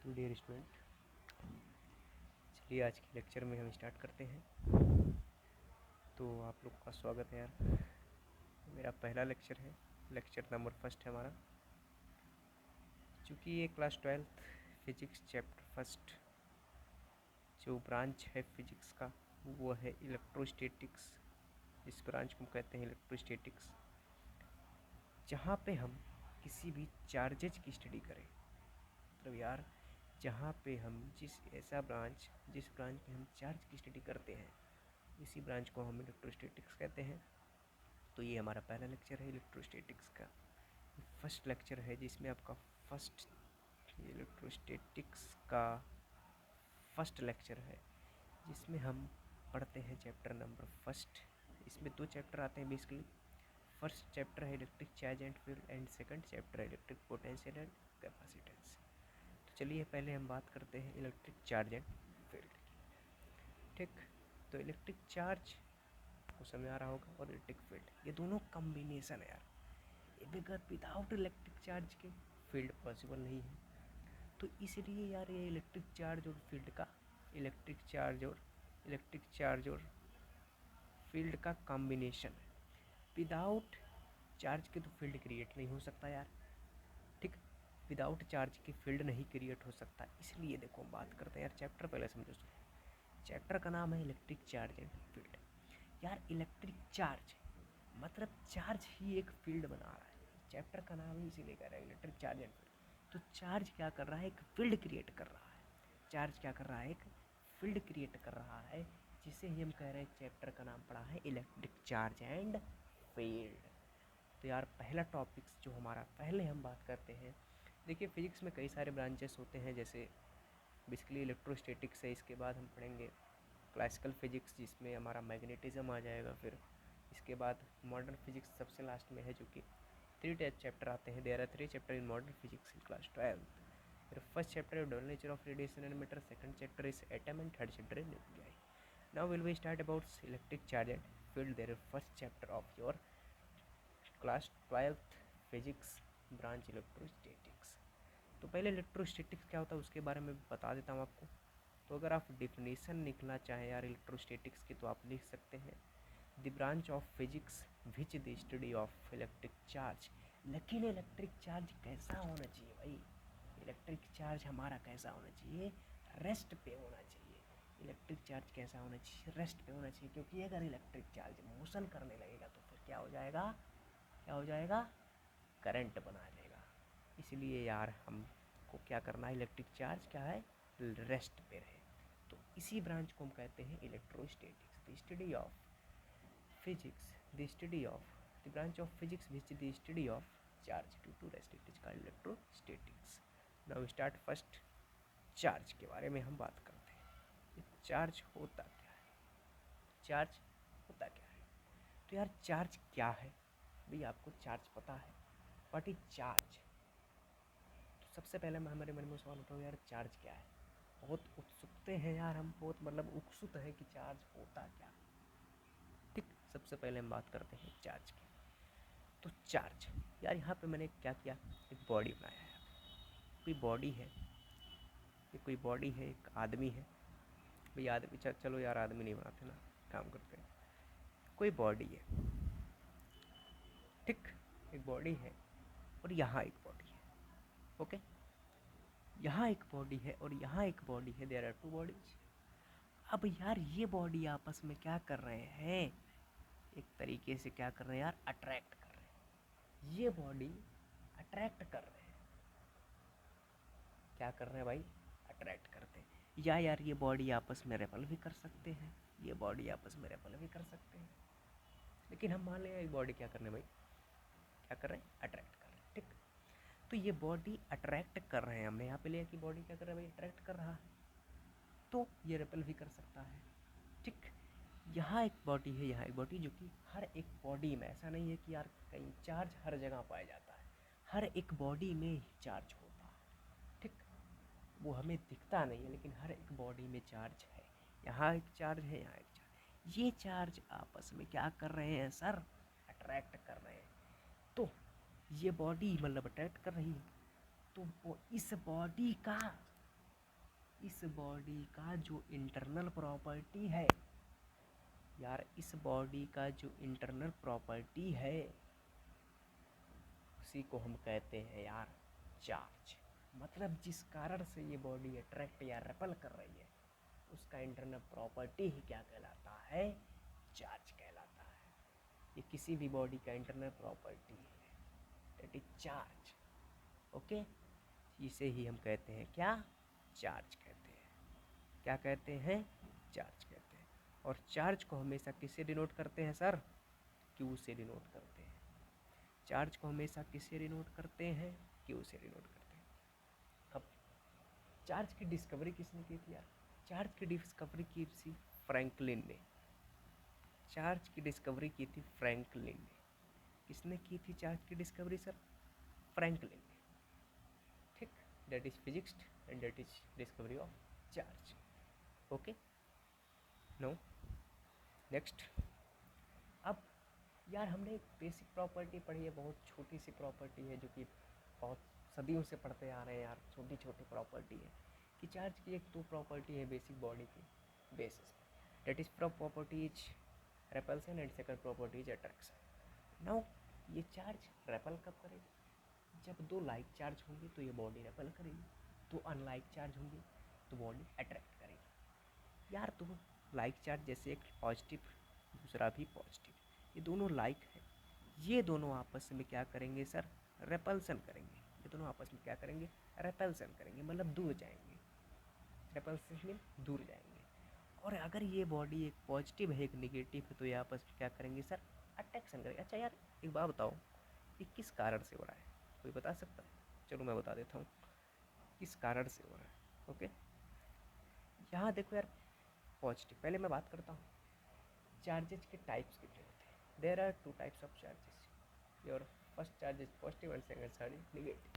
तो dear student, चलिए आज के लेक्चर में हम स्टार्ट करते हैं। तो आप लोग का स्वागत है यार। मेरा पहला लेक्चर है, लेक्चर नंबर फर्स्ट है हमारा। चूँकि ये class 12th physics chapter first जो ब्रांच है फिजिक्स का वो है इलेक्ट्रोस्टैटिक्स। इस ब्रांच को कहते हैं इलेक्ट्रोस्टैटिक्स, जहाँ पे हम किसी भी चार्जेज की स्टडी करें। मतलब यार जहाँ पे हम जिस ब्रांच में हम चार्ज की स्टडी करते हैं इसी ब्रांच को हम इलेक्ट्रोस्टैटिक्स कहते हैं। तो ये हमारा पहला लेक्चर है इलेक्ट्रोस्टैटिक्स का। फर्स्ट लेक्चर है जिसमें आपका फर्स्ट इलेक्ट्रोस्टैटिक्स का फर्स्ट लेक्चर है, जिसमें हम पढ़ते हैं चैप्टर नंबर फर्स्ट। इसमें 2 चैप्टर आते हैं बेसिकली। फर्स्ट चैप्टर है electric charge and field and second chapter है इलेक्ट्रिक पोटेंशियल एंड कैपेसिटेंस। तो चलिए पहले हम बात करते हैं इलेक्ट्रिक चार्ज एंड फील्ड की। ठीक, तो इलेक्ट्रिक चार्ज को समझ आ रहा होगा और इलेक्ट्रिक फील्ड, ये दोनों कॉम्बिनेशन है यार। बगैर विदाउट इलेक्ट्रिक चार्ज के फील्ड पॉसिबल नहीं है। तो इसलिए यार ये इलेक्ट्रिक चार्ज और फील्ड का इलेक्ट्रिक चार्ज और फील्ड का कॉम्बिनेशन है। विदाउट चार्ज के तो फील्ड क्रिएट नहीं हो सकता यार। ठीक, विदाउट चार्ज के फील्ड नहीं क्रिएट हो सकता। इसलिए देखो हम बात करते हैं यार, चैप्टर पहले समझो। चैप्टर का नाम है इलेक्ट्रिक चार्ज एंड फील्ड। यार इलेक्ट्रिक चार्ज मतलब चार्ज ही एक फील्ड बना रहा है। चैप्टर का नाम ही इसीलिए कह रहा है इलेक्ट्रिक चार्ज एंड फील्ड। तो चार्ज क्या कर रहा है, एक फील्ड क्रिएट कर रहा है। चार्ज क्या कर रहा है, एक फील्ड क्रिएट कर रहा है, जिसे ही हम कह रहे हैं चैप्टर का नाम पड़ा है इलेक्ट्रिक चार्ज एंड फील्ड। तो यार पहला टॉपिक्स जो हमारा पहले हम बात करते हैं, देखिए फिजिक्स में कई सारे ब्रांचेस होते हैं, जैसे बेसिकली इलेक्ट्रोस्टैटिक्स है। इसके बाद हम पढ़ेंगे क्लासिकल फिजिक्स जिसमें हमारा मैग्नेटिज्म आ जाएगा। फिर इसके बाद मॉडर्न फिजिक्स सबसे लास्ट में है, जो कि 3 चैप्टर आते हैं। There are 3 chapter in modern physics in class 12th। फिर फर्स्ट चैप्टर है double nature of radiation and matter, second chapter is atom and third chapter is nuclei. Now will we start about electric charge and field. There first chapter of your class 12th physics branch electrostatics. तो पहले electrostatics क्या होता है उसके बारे में बता देता हूँ आपको। तो अगर आप डिफिनीशन लिखना चाहें यार इलेक्ट्रोस्टैटिक्स की तो आप लिख सकते हैं the branch of physics which the study of electric charge. लेकिन इलेक्ट्रिक चार्ज कैसा होना चाहिए भाई? इलेक्ट्रिक चार्ज हमारा कैसा होना चाहिए? रेस्ट पे होना चाहिए। इलेक्ट्रिक चार्ज कैसा होना चाहिए? रेस्ट पे होना चाहिए। क्योंकि अगर इलेक्ट्रिक चार्ज मोशन करने लगेगा तो फिर क्या हो जाएगा, करंट बना देगा। इसलिए यार हमको क्या करना है, इलेक्ट्रिक चार्ज क्या है, रेस्ट पे रहे। तो इसी ब्रांच को हम कहते हैं electrostatics, the study of physics, the study of the branch of physics which the study of charge due to rest, it is called electrostatics. Now start first charge के बारे में हम बात करते हैं। चार्ज होता क्या है? चार्ज होता क्या है? तो यार चार्ज क्या है भाई, आपको चार्ज पता है? What is charge? तो सबसे पहले हमारे मन में सवाल उठा यार चार्ज क्या है। बहुत उत्सुकते हैं यार हम, बहुत मतलब उत्सुक है कि चार्ज होता क्या। ठीक, सबसे पहले हम बात करते हैं चार्ज की। तो चार्ज यार यहाँ पे मैंने क्या किया, एक बॉडी बनाया है। कोई बॉडी है, ये कोई बॉडी है, एक आदमी है भाई। आदमी चलो यार आदमी नहीं बनाते ना, काम करते हैं। कोई बॉडी है, ठीक, एक बॉडी है और यहाँ एक बॉडी है। ओके, यहाँ एक बॉडी है और यहाँ एक बॉडी है। There are 2 bodies. अब यार ये बॉडी आपस में क्या कर रहे हैं, एक तरीके से क्या कर रहे हैं यार, अट्रैक्ट कर रहे हैं। ये बॉडी अट्रैक्ट कर रहे हैं। क्या कर रहे हैं भाई, अट्रैक्ट करते हैं। या यार ये बॉडी आपस में रेपल भी कर सकते हैं, ये बॉडी आपस में रेपल भी कर सकते हैं। लेकिन हम मान लें ये बॉडी क्या कर रहे हैं भाई, क्या कर रहे हैं, अट्रैक्ट कर रहे हैं। ठीक, तो ये बॉडी अट्रैक्ट कर रहे हैं। हमने यहाँ पे लिया कि बॉडी क्या कर रहा है भाई, अट्रैक्ट कर रहा है, तो ये रेपल भी कर सकता है। ठीक, यहाँ एक बॉडी है, यहाँ एक बॉडी, जो कि हर एक बॉडी में ऐसा नहीं है कि यार कहीं चार्ज हर जगह पाया जाता है। हर एक बॉडी में ही चार्ज होता है। ठीक, वो हमें दिखता नहीं है लेकिन हर एक बॉडी में चार्ज है। यहाँ एक चार्ज है, यहाँ एक चार्ज। ये चार्ज आपस में क्या कर रहे हैं सर, अट्रैक्ट कर रहे हैं। तो ये बॉडी मतलब अट्रैक्ट कर रही है, तो वो इस बॉडी का इस बॉडी का जो इंटरनल प्रॉपर्टी है यार, इस बॉडी का जो इंटरनल प्रॉपर्टी है उसी को हम कहते हैं यार चार्ज। मतलब जिस कारण से ये बॉडी अट्रैक्ट या रेपल कर रही है उसका इंटरनल प्रॉपर्टी ही क्या कहलाता है, चार्ज कहलाता है। ये किसी भी बॉडी का इंटरनल प्रॉपर्टी है, दैट इज चार्ज। ओके, इसे ही हम कहते हैं क्या, चार्ज कहते हैं। क्या कहते हैं, चार्ज कहते हैं। और चार्ज को हमेशा किससे डिनोट करते हैं सर, क्यू से डिनोट करते हैं। चार्ज को हमेशा किससे डिनोट करते हैं, क्यू से डिनोट करते हैं। अब चार्ज की डिस्कवरी किसने की थी यार, चार्ज की डिस्कवरी की थी फ्रैंकलिन ने। चार्ज की डिस्कवरी की थी फ्रैंकलिन ने। किसने की थी चार्ज की डिस्कवरी सर, फ्रैंकलिन ने। ठीक, that is physics and that is discovery of charge. Okay, no next. अब यार हमने एक बेसिक प्रॉपर्टी पढ़ी है, बहुत छोटी सी प्रॉपर्टी है जो कि बहुत सदियों से पढ़ते आ रहे हैं यार, छोटी छोटी प्रॉपर्टी है कि चार्ज की एक दो प्रॉपर्टी है बेसिक बॉडी की बेसिस पे, that is property is repulsion and second property is attraction. Now ये चार्ज रेपल कब करेगी, जब दो लाइक चार्ज होंगे तो ये बॉडी रेपल करेगी, दो अनलाइक चार्ज होंगे तो बॉडी अट्रैक्ट करेगी। यार दो लाइक चार्ज जैसे एक पॉजिटिव दूसरा भी पॉजिटिव, ये दोनों लाइक है, ये दोनों आपस में क्या करेंगे सर, रेपल्सन करेंगे। ये दोनों आपस में क्या करेंगे, रेपल्सन करेंगे, मतलब दूर जाएंगे। रेपल्सन मीन दूर जाएंगे। और अगर ये बॉडी एक पॉजिटिव है एक निगेटिव है तो ये आपस में क्या करेंगे सर, अट्रैक्शन करेंगे। अच्छा यार एक बात बताओ, ये किस कारण से हो रहा है, कोई बता सकता है? चलो मैं बता देता हूँ किस कारण से हो रहा है। ओके, यहाँ देखो यार, पॉजिटिव, पहले मैं बात करता हूँ चार्जेस के टाइप्स कितने होते हैं। There are two types of charges, your first charge is positive and second charge is negative.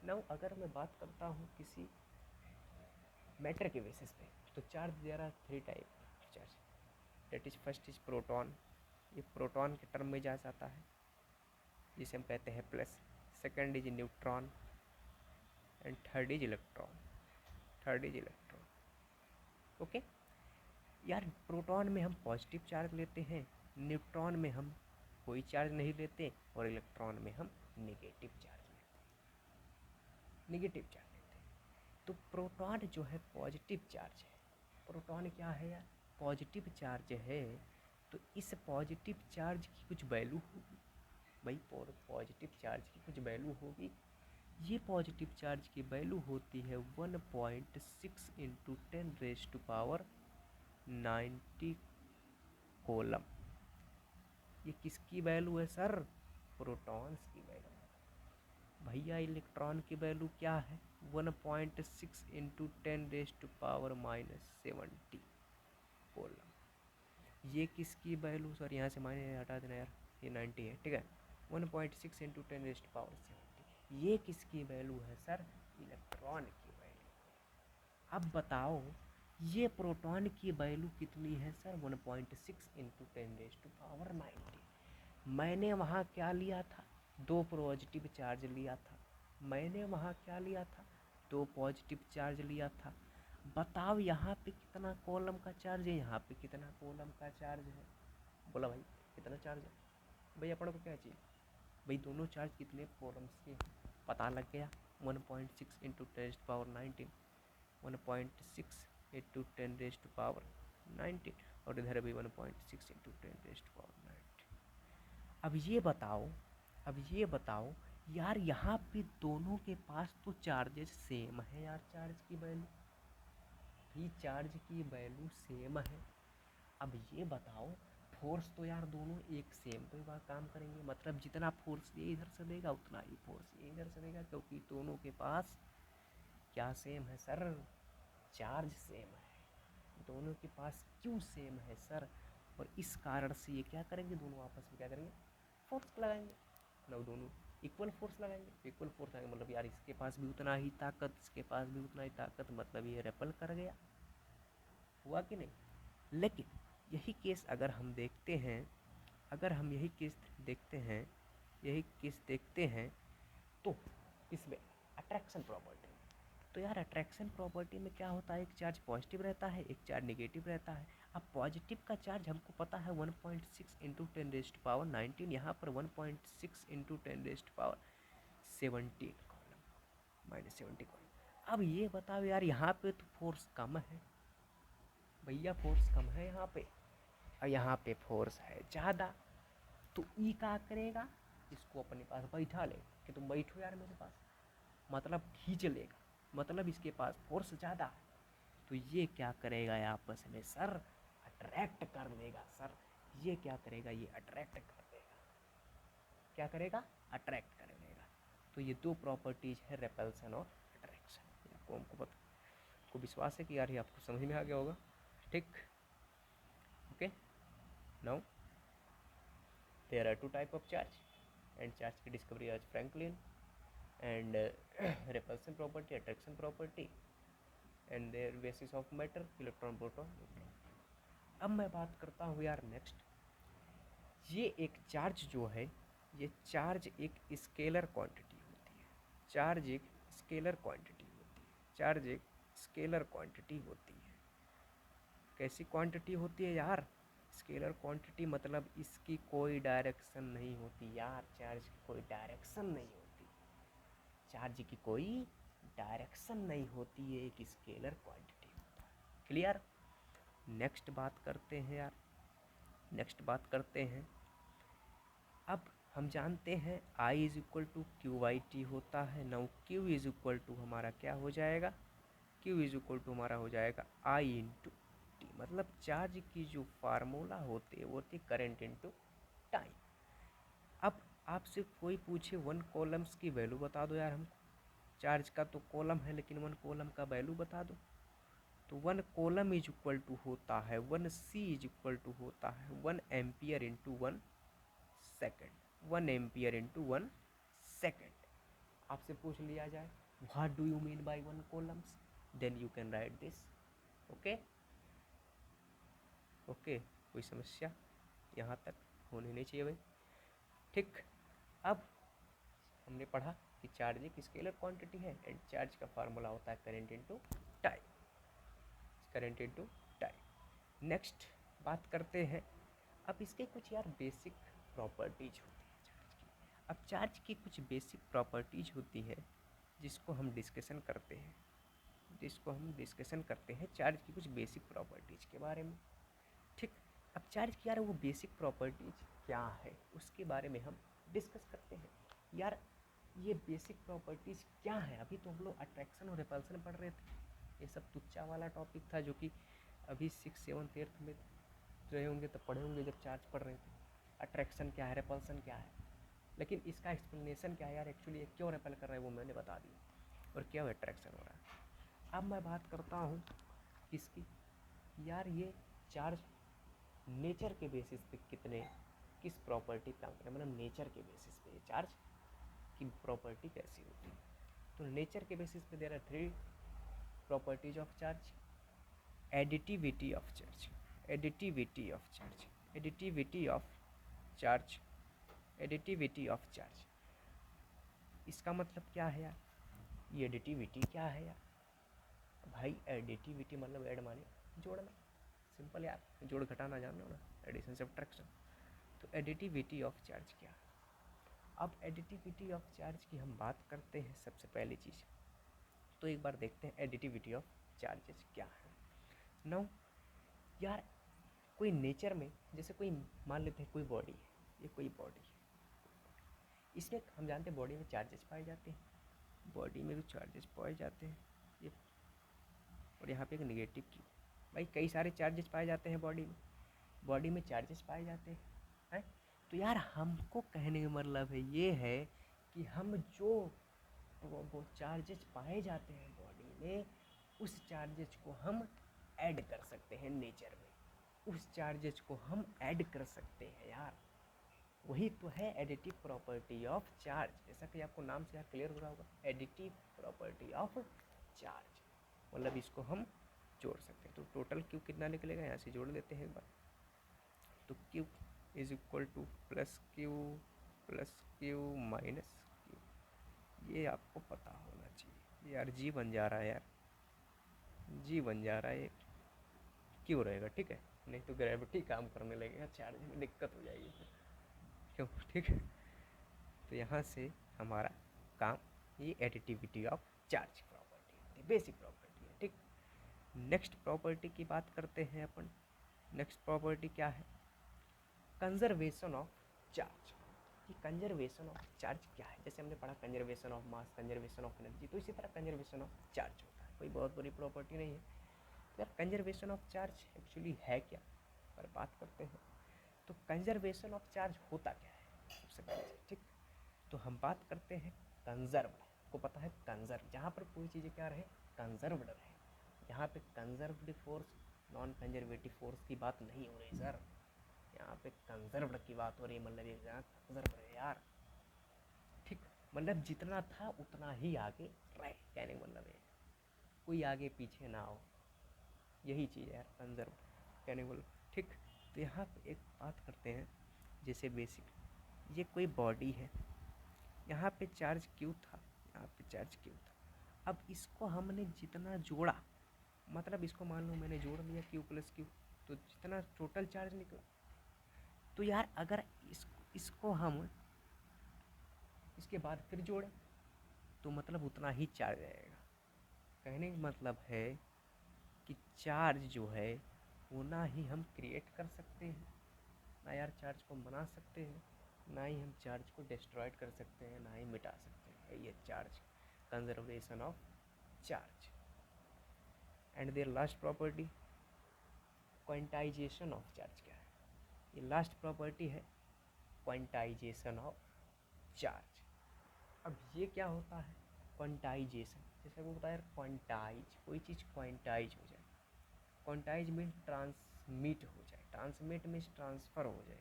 Now अगर मैं बात करता हूँ किसी मैटर के बेसिस पे तो charge there are three type of charge, that is first is proton, ये प्रोटॉन के टर्म में जा जाता है जिसे हम कहते हैं plus. Second is neutron and third is electron, third is electron. Okay यार, प्रोटॉन में हम पॉजिटिव चार्ज लेते हैं, न्यूट्रॉन में हम कोई चार्ज नहीं लेते और इलेक्ट्रॉन में हम नेगेटिव चार्ज लेते हैं, नेगेटिव चार्ज लेते हैं। तो प्रोटॉन जो है पॉजिटिव चार्ज है, प्रोटॉन क्या है यार, पॉजिटिव चार्ज है। तो इस पॉजिटिव चार्ज की कुछ वैल्यू होगी भाई, पॉजिटिव चार्ज की कुछ वैल्यू होगी। ये पॉजिटिव चार्ज की वैल्यू होती है 1.6 इंटू 10⁻90 कोलम। ये किसकी वैल्यू है सर, प्रोटॉन्स की वैल्यू। भैया इलेक्ट्रॉन की वैल्यू क्या है, 1.6 इंटू 10⁻⁻70 कोलम। ये किसकी वैल्यू, सर यहाँ से माइनस हटा देना यार, ये 90 है, ठीक है। 1.6 इंटू 10⁻70, ये किसकी वैल्यू है सर, इलेक्ट्रॉन की वैल्यू। अब बताओ ये प्रोटॉन की वैल्यू कितनी है सर, 1.6 इंटू 10⁻90। मैंने वहाँ क्या लिया था, दो पॉजिटिव चार्ज लिया था। मैंने वहाँ क्या लिया था, दो पॉजिटिव चार्ज लिया था। बताओ यहाँ पे कितना कॉलम का चार्ज है, यहाँ पे कितना कॉलम का चार्ज है। बोला भाई कितना चार्ज है, भाई अपन को क्या चाहिए, भाई दोनों चार्ज कितने कॉलम्स के पता लग गया। 1.6 इंटू 10⁻19, 1.6 इंटू 10⁻19 और इधर भी 1.6 इंटू 10⁻19। अब ये बताओ यार, यहाँ पे दोनों के पास तो चार्जेस सेम है यार, चार्ज की वैल्यू भी, चार्ज की वैल्यू सेम है। अब ये बताओ फोर्स तो यार दोनों एक सेम तो बात काम करेंगे, मतलब जितना फोर्स ये इधर से देगा उतना ही फोर्स ये इधर से देगा, क्योंकि दोनों के पास क्या सेम है सर, चार्ज सेम है। दोनों के पास क्यों सेम है सर, और इस कारण से ये क्या करेंगे, दोनों आपस में क्या करेंगे, फोर्स लगाएंगे ना, दोनों इक्वल फोर्स लगाएंगे। इक्वल फोर्स लगाएंगे मतलब यार इसके पास भी उतना ही ताकत, इसके पास भी उतना ही ताकत, मतलब ये रेपल कर गया, हुआ कि नहीं। लेकिन यही केस अगर हम देखते हैं, अगर हम यही केस देखते हैं, यही केस देखते हैं तो इसमें अट्रैक्शन प्रॉपर्टी, तो यार अट्रैक्शन प्रॉपर्टी में क्या होता है, एक चार्ज पॉजिटिव रहता है, एक चार्ज नेगेटिव रहता है। अब पॉजिटिव का चार्ज हमको पता है 1.6 इंटू 10⁻19, यहाँ पर 1.6 इंटू 10⁻17 कॉलम -70 कॉलम। अब ये बताओ यार, यहाँ पे तो फोर्स कम है भैया, फोर्स कम है यहाँ पे, और यहाँ पे फोर्स है ज़्यादा। तो ई क्या करेगा, इसको अपने पास बैठा ले कि तुम बैठो यार मेरे पास, मतलब खींच लेगा, मतलब इसके पास फोर्स ज़्यादा है। तो ये क्या करेगा आपस में सर, अट्रैक्ट कर लेगा सर। ये क्या करेगा, ये अट्रैक्ट कर देगा। क्या करेगा, अट्रैक्ट कर लेगा। तो ये दो प्रॉपर्टीज है रेपल्सन और अट्रैक्शन। आपको हमको पता, आपको विश्वास है कि यार ये आपको समझ में आ गया होगा, ठीक। Okay, now there are two type of charge and charge की डिस्कवरी आज Franklin and repulsion property, attraction property and their basis of matter, electron proton neutron. अब मैं बात करता हूँ यार नेक्स्ट, ये एक चार्ज जो है, ये चार्ज एक स्केलर क्वांटिटी होती है। चार्ज एक स्केलर क्वांटिटी होती है। चार्ज एक स्केलर क्वांटिटी होती है। कैसी क्वांटिटी होती है यार, स्केलर क्वांटिटी मतलब इसकी कोई डायरेक्शन नहीं होती यार, चार्ज की कोई डायरेक्शन नहीं होती, चार्ज की कोई डायरेक्शन नहीं होती है, एक स्केलर क्वांटिटी होता है। क्लियर। नेक्स्ट बात करते हैं यार, नेक्स्ट बात करते हैं। अब हम जानते हैं I is equal to Q by T होता है। Now Q is equal to हमारा क्या हो जाएगा, Q इज इक्वल टू हमारा हो जाएगा I इंटू टी, मतलब चार्ज की जो फार्मूला होती है वो होती है करंट इंटू टाइम। अब आपसे कोई पूछे वन कॉलम्स की वैल्यू बता दो यार हमको, चार्ज का तो कॉलम है लेकिन वन कॉलम का वैल्यू बता दो। तो one coulomb is equal to होता है 1C इज इक्वल टू होता है 1 ampere into 1 second. 1 ampere into 1 second. आपसे पूछ लिया जाए what do you mean by one coulombs, then you can write this. Okay okay, कोई समस्या यहाँ तक होनी नहीं चाहिए भाई, ठीक। अब हमने पढ़ा कि चार्ज एक स्केलर क्वांटिटी है एंड चार्ज का फार्मूला होता है current into time, current into time. Next बात करते हैं, अब इसके कुछ यार बेसिक प्रॉपर्टीज होती है चार्ज की। अब चार्ज की कुछ बेसिक प्रॉपर्टीज होती है जिसको हम डिस्कशन करते हैं, जिसको हम डिस्कशन करते हैं चार्ज की कुछ बेसिक प्रॉपर्टीज के बारे में, ठीक। अब चार्ज की यार वो बेसिक प्रॉपर्टीज क्या है उसके बारे में हम डिस्कस करते हैं। यार ये बेसिक प्रॉपर्टीज़ क्या है, अभी तो हम लोग अट्रैक्शन और रिपल्सन पढ़ रहे थे, ये सब तुच्चा वाला टॉपिक था जो कि अभी 6, 7, 8 में रहे होंगे तब पढ़े होंगे जब चार्ज पढ़ रहे थे। अट्रैक्शन क्या है, रिपल्सन क्या है, लेकिन इसका एक्सप्लेनेशन क्या है यार, एक्चुअली ये क्यों रिपेल कर रहा है वो मैंने बता दिया, और क्यों अट्रैक्शन हो रहा है। अब मैं बात करता हूँ किसकी, यार ये चार्ज नेचर के बेसिस पे किस प्रॉपर्टी काम करें, मतलब नेचर के बेसिस पे चार्ज की प्रॉपर्टी कैसी होती है। तो नेचर के बेसिस पे there are 3 properties of charge. Additivity of charge, additivity of charge, additivity of charge, additivity of charge. इसका मतलब क्या है यार, ये एडिटिविटी क्या है यार भाई, एडिटिविटी मतलब ऐड माने जोड़ना, सिंपल यार, जोड़ घटाना जानना ना, एडिशन सब्ट्रैक्शन। तो एडिटिविटी ऑफ चार्ज क्या है। अब एडिटिविटी ऑफ चार्ज की हम बात करते हैं सबसे पहली चीज़, तो एक बार देखते हैं एडिटिविटी ऑफ चार्जेस क्या है। नाउ यार कोई नेचर में, जैसे कोई मान लेते हैं कोई बॉडी है, ये कोई बॉडी है, इसमें हम जानते हैं बॉडी में चार्जेस पाए जाते हैं, बॉडी में भी चार्जेस पाए जाते हैं ये, और यहाँ पे एक निगेटिव क्यू, भाई कई सारे चार्जेस पाए जाते हैं बॉडी में, बॉडी में चार्जेस पाए जाते हैं। तो यार हमको कहने का मतलब है ये है कि हम जो वो चार्जेस पाए जाते हैं बॉडी में, उस चार्जेस को हम ऐड कर सकते हैं नेचर में, उस चार्जेस को हम ऐड कर सकते हैं यार, वही तो है एडिटिव प्रॉपर्टी ऑफ चार्ज। जैसा कि आपको नाम से यार क्लियर हो रहा होगा, एडिटिव प्रॉपर्टी ऑफ चार्ज, मतलब इसको हम जोड़ सकते हैं। तो टोटल क्यू कितना निकलेगा, यहाँ से जोड़ लेते हैं एक बार, तो Q is equal two plus Q minus Q, ये आपको पता होना चाहिए, यार जी बन जा रहा है यार, जी बन जा रहा है, क्यों रहेगा, ठीक है। नहीं तो ग्रेविटी काम करने लगेगा, चार्ज में दिक्कत हो जाएगी फिर, क्यों, ठीक है। तो यहाँ से हमारा काम, ये additivity of charge property, basic property है, ठीक। नेक्स्ट प्रॉपर्टी की बात करते हैं अपन। नेक्स्ट प्रॉपर्टी क्या है, कंजर्वेशन ऑफ चार्ज। ये कंजर्वेशन ऑफ चार्ज क्या है, जैसे हमने पढ़ा conservation of mass, conservation of energy, तो इसी तरह कंजर्वेशन ऑफ चार्ज होता है, कोई बहुत बड़ी प्रॉपर्टी नहीं है। तो यार कंजर्वेशन ऑफ चार्ज एक्चुअली है क्या, पर बात करते हैं। तो कंजर्वेशन ऑफ चार्ज होता क्या है सबसे पहले, ठीक। तो हम बात करते हैं कंजर्व्ड, आपको पता है कंजर्व, जहाँ पर कोई चीज़ें क्या रहे, कंजर्व्ड रहे। यहाँ पे conserved force, non conservative force की बात नहीं हो रही सर, यहाँ पे कंजर्व्ड की बात हो रही है, मतलब एक जगह कंजर्व रहे यार, ठीक। मतलब जितना था उतना ही आगे रहे, कहने का मतलब है कोई आगे पीछे ना हो, यही चीज़ है यार कंजर्व कहने का मतलब, ठीक। तो यहाँ पे एक बात करते हैं, जैसे बेसिक, ये कोई बॉडी है, यहाँ पे चार्ज क्यू था, यहाँ पे चार्ज क्यू था। अब इसको हमने जितना जोड़ा, मतलब इसको मान लो मैंने जोड़ दिया क्यू प्लस क्यू, तो जितना टोटल चार्ज निकला, तो यार अगर इसको हम इसके बाद फिर जोड़ें तो मतलब उतना ही चार्ज आएगा। कहने का मतलब है कि चार्ज जो है वो ना ही हम क्रिएट कर सकते हैं, ना यार चार्ज को बना सकते हैं, ना ही हम चार्ज को डिस्ट्रॉयड कर सकते हैं, ना ही मिटा सकते हैं। ये charge, conservation of charge. And there last property, quantization of charge क्या है, ये लास्ट प्रॉपर्टी है, क्वांटाइजेशन ऑफ चार्ज। अब ये क्या होता है, क्वांटाइजेशन, जैसे वो बताया क्वांटाइज, कोई चीज़ क्वांटाइज हो जाए, क्वांटाइज मीन ट्रांसमिट हो जाए, ट्रांसमिट मीन्स ट्रांसफ़र हो जाए,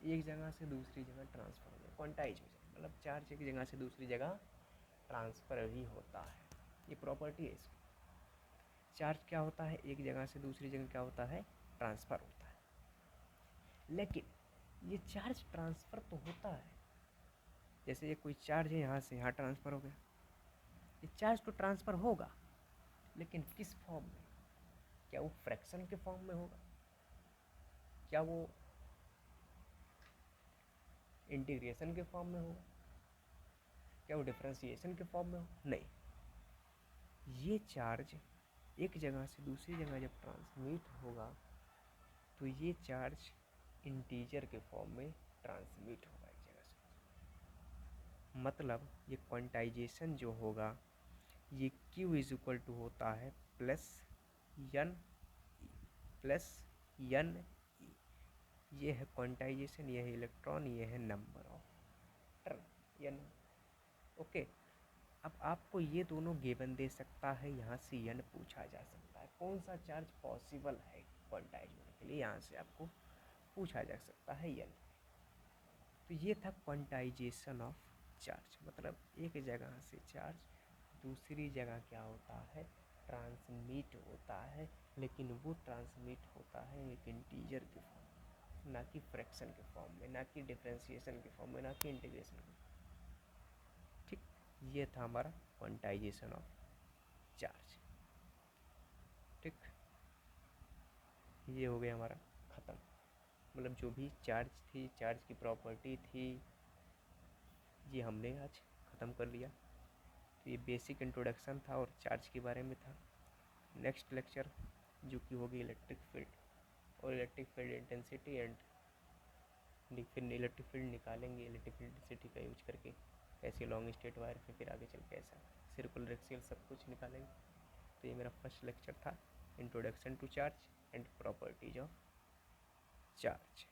एक जगह से दूसरी जगह ट्रांसफ़र हो जाए, क्वांटाइज हो जाए, मतलब चार्ज एक जगह से दूसरी जगह ट्रांसफ़र भी होता है, ये प्रॉपर्टी है इसकी। चार्ज क्या होता है, एक जगह से दूसरी जगह क्या होता है, ट्रांसफ़र होता है। लेकिन ये चार्ज ट्रांसफ़र तो होता है, जैसे ये कोई चार्ज है यहाँ से यहाँ ट्रांसफ़र हो गया, ये चार्ज तो ट्रांसफ़र होगा, लेकिन किस फॉर्म में, क्या वो फ्रैक्शन के फॉर्म में होगा, क्या वो इंटीग्रेशन के फॉर्म में होगा, क्या वो डिफरेंशिएशन के फॉर्म में हो, नहीं। ये चार्ज एक जगह से दूसरी जगह जब ट्रांसमिट होगा तो ये चार्ज इंटीजर के फॉर्म में ट्रांसमिट होगा एक जगह से, मतलब ये क्वांटाइजेशन जो होगा ये Q इज इक्वल टू होता है प्लस एन ई, ये है क्वांटाइजेशन, ये है इलेक्ट्रॉन, ये है number of turn N, okay. अब आपको ये दोनों गिवन दे सकता है, यहाँ से एन पूछा जा सकता है, कौन सा चार्ज पॉसिबल है क्वांटाइज होने के लिए, यहाँ से आपको पूछा जा सकता है एन। तो ये था क्वांटाइजेशन ऑफ चार्ज, मतलब एक जगह से चार्ज दूसरी जगह क्या होता है, ट्रांसमिट होता है, लेकिन वो ट्रांसमिट होता है एक इंटीजर के फॉर्म में, ना कि फ्रैक्शन के फॉर्म में, ना कि डिफरेंशिएशन के फॉर्म में, ना कि इंटीग्रेशन के, ठीक। ये था हमारा क्वांटाइजेशन ऑफ चार्ज, ठीक। ये हो गया हमारा ख़त्म, मतलब जो भी चार्ज थी, चार्ज की प्रॉपर्टी थी, ये हमने आज ख़त्म कर लिया। तो ये बेसिक इंट्रोडक्शन था और चार्ज के बारे में था। नेक्स्ट लेक्चर जो कि होगी इलेक्ट्रिक फील्ड और इलेक्ट्रिक फील्ड इंटेंसिटी एंड फिर इलेक्ट्रिक फील्ड निकालेंगे इलेक्ट्रिक फील्ड इंटेंसिटी का यूज करके, कैसे लॉन्ग स्ट्रेट वायर में फिर आगे चल के ऐसा सर्कुलर एक्सियल सब कुछ निकालेंगे। तो ये मेरा फर्स्ट लेक्चर था, introduction to charge and properties of charge.